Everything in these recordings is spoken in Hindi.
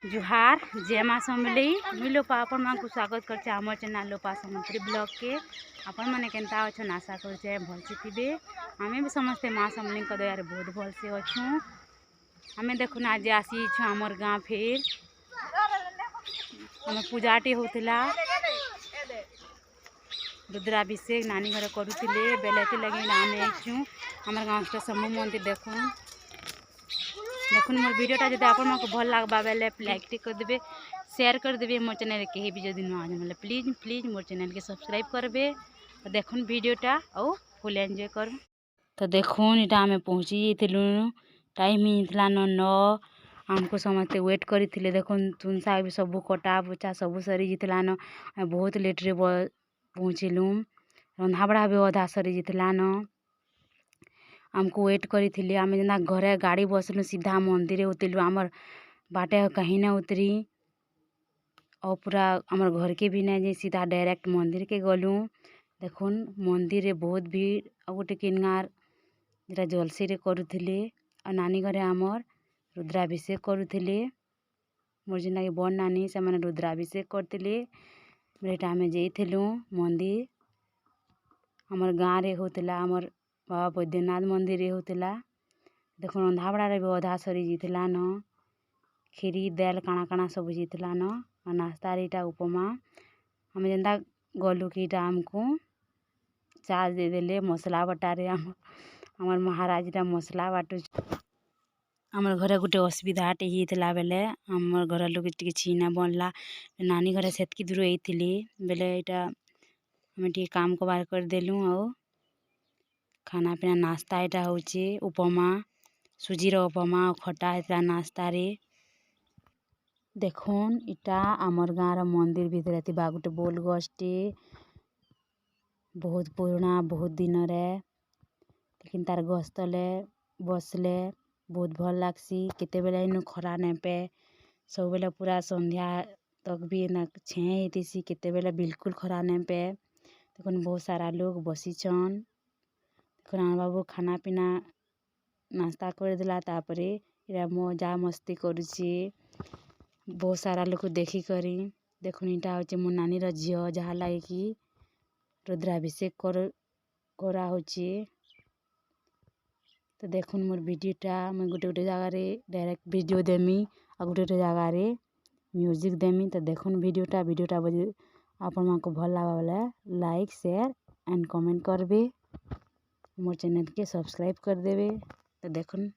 जुहार जय माँ समलेई मुई लोपा आपण मानकु स्वागत करछे आमर चैनल लोपा समंत्री ब्लॉग के। आपण माने केनता अछन आशा करछे भलसे थिबे। आमे भी समस्ते माँ समलेई को दयारे बहुत भलसे अछु। आमे देखुन आज आसी छु आमर गाँ फेर आम पूजाटी होतिला रुद्राभिषेक नानी घर करूतिले बेलेती लगे आमे छु आमर गाँव के समूह मंदिर देखुन देखुन मोर वीडियोटा जब आप भल लगवा बेले लाइक कर देवे शेयर कर देवे मोर चैनल कहीं भी जदि नुआ मतलब प्लीज प्लीज मोर चैनल के सब्सक्राइब करबे और देखुन वीडियोटा और फुल एंजॉय कर। तो देखुन इटा आमे पहुँची थी टाइम ही न आमको समस्ते वेट करी देखुन तुन शाग भी सब कटा बुचा सब सरी जीतला न बहुत लेट रे पहुँचलु रंधा बड़ा भी अधा सरी जीतला न आमको वेट करी थी आम जेना घरे गाड़ी बसलु सीधा मंदिर उतरलु आमर बाटे कहीं ना उतरी और पूरा आमर घर के भी नहीं सीधा डायरेक्ट मंदिर के गलु। देखुन मंदिर रे बहुत भीड़ और गोटे किनगार जरा जलसी रे करुले और नानी घरे आमर रुद्राभिषेक करुले मोर जेना कि बड़ नानी से मैंने रुद्राभिषेक करते बेटा आम जाइलु मंदिर आमर गाँव रे होतला आमर बाबा बैद्यनाथ मंदिर होतला। देखो रंधाबड़ा रे भी अधा सरी जीतला न खीरी दाल काଣା काଣା सब जीतला न और नाश्ता रेटा उपमा हमें जेनता गलु कि आमको चार्ज दे देले मसला बटारे आमर महाराज मसला बाटू आमर घरे गोटे असुविधा होता बेले आमर घर लोग टी छीना बनला नानी घरे सेतकी दूर आई बेले यहाँ हमें टी काम कबार कर देलु और खाना पीना नाश्ता यहाँ होचे उपमा सुजीर उपमा और खटा इतना नाश्ता रे। देखुन इटा आमर गाँव मंदिर भीतर थी गोटे बोल गछटे बहुत पुराना बहुत दिन रे लेकिन तार गछ तले बसले बहुत भल लगसी केते बेले इन खरा नहीं पे सब बेले पूरा संध्या तक भी ना छे थी केते बेले बिल्कुल खरा नहीं पे। देखुन बहुत सारा लोग बसीछन देखुन बाबू खाना पीना नाश्ता कर दिला तापरे इरा मजा मस्ती करुचे बहुत सारा लोग देखी करी। देखुन इटा होचे मो नानी रो झियो जहा लागे कि रुद्राभिषेक करा होचे। तो देखुन मोर वीडियोटा मैं गोटे गोटे जगह रे डायरेक्ट वीडियो देमी और गोटे गोटे जगह रे म्यूजिक देमी। तो देखुन वीडियोटा बजे आपण मानको भल लगा वाला लाइक शेयर एंड कमेंट करबे मोर चैनल के सब्सक्राइब कर देवे। तो देखुन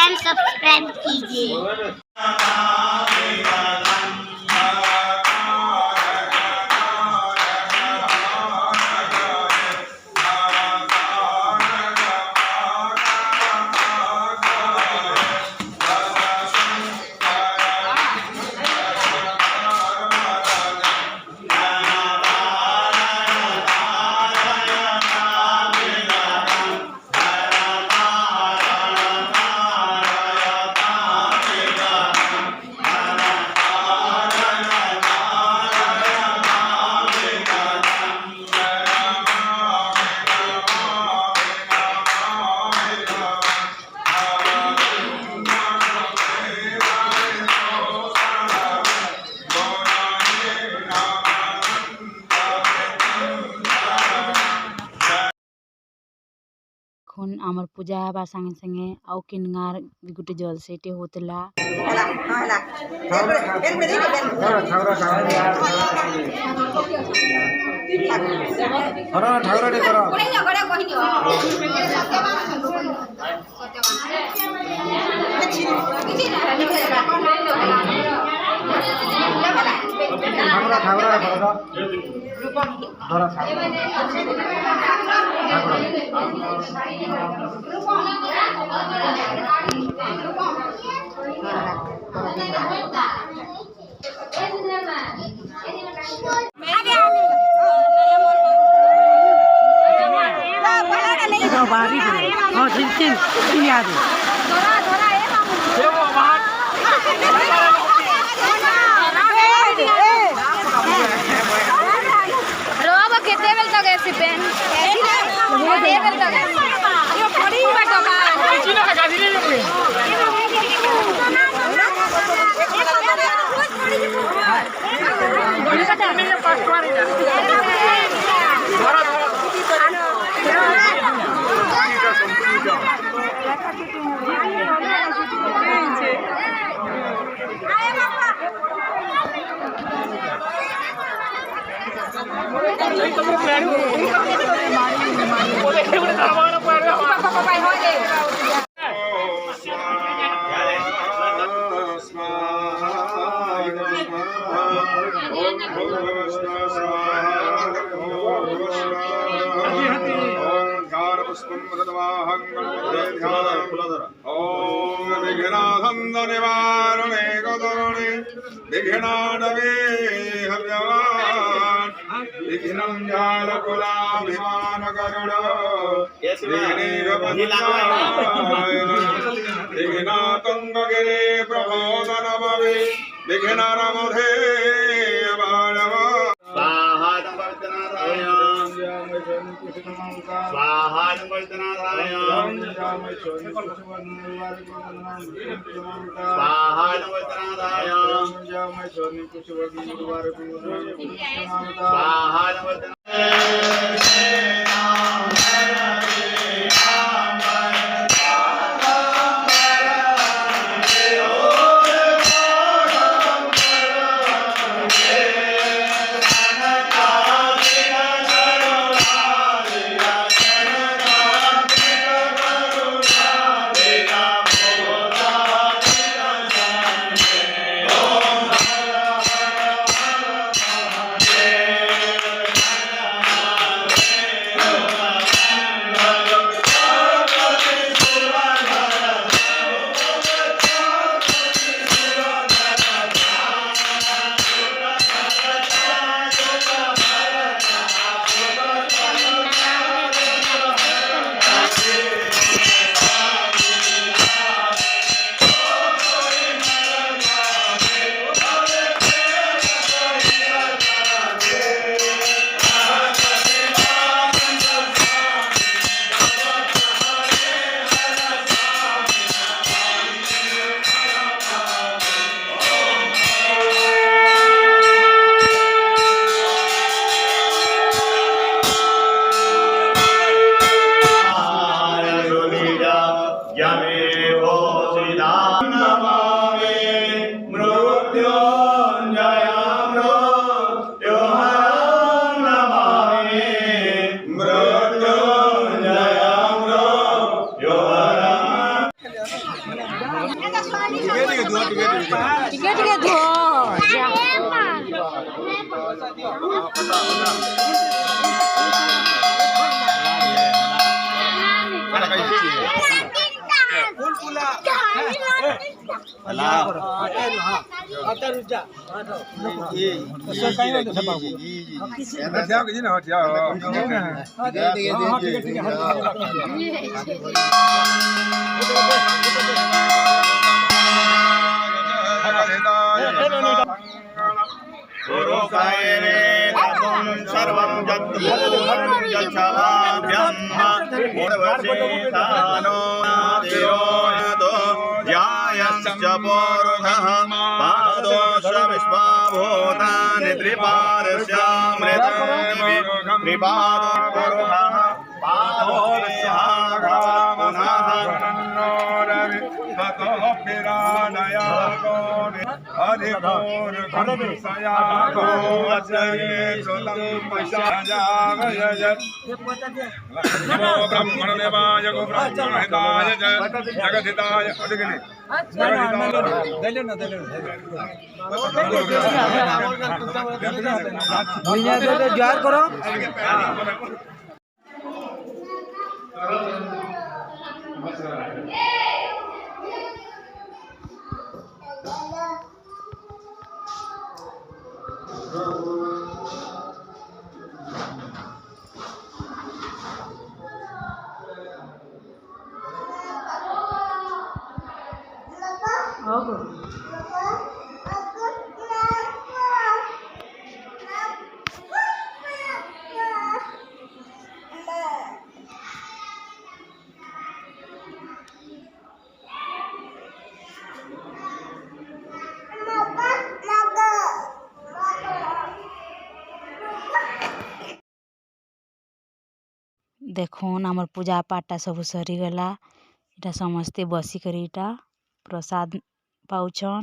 एंड सब्सक्राइब कीजिए। এখন আমার পূজা হবার সাଙ୍ଗে সাଙ୍ଗে আউ কিনগার গুটে জল সেটে হতলা निवारणे गदरणे विघ्नाडवे हव्यवान् विघ्नं जालकुलाभिमान गरुड विघ्नातुङ्गगिरे प्रबोधनमवि विघ्नरमधे मानव स्वाहा नमोस्तनाराय स्वाहा नमोस्तनाराय स्वाहा गुरु कायरे तपं सर्वं जत्पूर्णं यच्छाभ्यं गुणवशेषानो नादियो यतो ध्यायश्च पूर्णः पादोश विश्वभूतानि त्रिपादस्यामृतानि त्रिपादो पुरुषः ब्रह्मणदेवाय गो ब्रह्मणहिताय जगद्धिताय जोहार करो। देखुन आमर पूजा पाठटा सब सरीगला। इटा समस्ते बसिकर इटा प्रसाद पाउछन।